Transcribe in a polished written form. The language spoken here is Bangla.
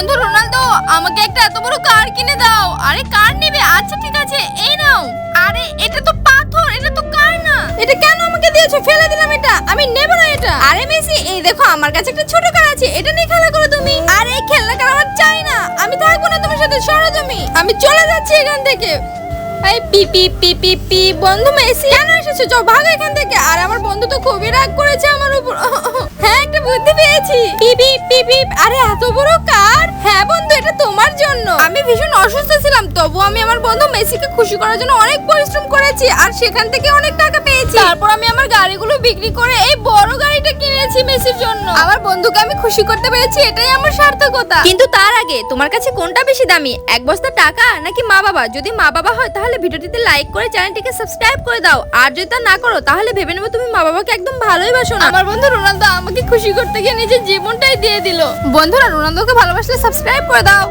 বন্ধু রোনালদো, আমাকে একটা এত বড় কার কিনে দাও। আরে কার নেবে? আচ্ছা ঠিক আছে, এই নাও। আরে এটা তো পাথর, এটা তো কার না। এটা কেন আমাকে দিয়েছো? ফেলে দিলাম এটা, আমি নেব না এটা। আরে মেসি, এই দেখো আমার কাছে একটা ছোট কার আছে, এটা নিয়ে খেলা করো তুমি। আরে এই খেলনা কার আমার চাই না, আমি থাকবো না তোমার সাথে, সরো তুমি। আমি চলে যাচ্ছি এখান থেকে। এই P P P P P. বন্ধু মেসি, কেন এসেছো? যাও ভাগো এখান থেকে। আর আমার বন্ধু তো খুবই রাগ করেছে আমার উপর। হ্যাঁ, একটা বুদ্ধি পেয়েছি। P P P P. আরে এত বড় কার? হ্যাঁ বন্ধু, এটা তোমার জন্য। আমি ভীষণ অসুস্থ ছিলাম, তবু আমি আমার বন্ধু মেসিকে খুশি করার জন্য অনেক পরিশ্রম করেছি, আর সেখান থেকে অনেক টাকা পেয়েছি। তারপর আমি আমার গাড়িগুলো বিক্রি করে এই বড় গাড়িটা কিনেছি মেসির জন্য। আমার বন্ধুকে আমি খুশি করতে পেরেছি, এটাই আমার সার্থকতা। কিন্তু তার আগে তোমার কাছে কোনটা বেশি দামি, এক বস্তা টাকা নাকি মা বাবা? যদি মা বাবা হয় তাহলে ভিডিওটিতে লাইক করে চ্যানেলটিকে সাবস্ক্রাইব করে দাও, আর যদি তা না করো তাহলে ভেবে নেবে তুমি মা বাবাকে একদম ভালোই বাসো না। আমার বন্ধু রোনালদো আমাকে খুশি করতে গিয়ে নিজের জীবনটাই দিয়ে দিল। বন্ধুরা, রোনালদোকে ভালোবাসলে সাবস্ক্রাইব করে দাও।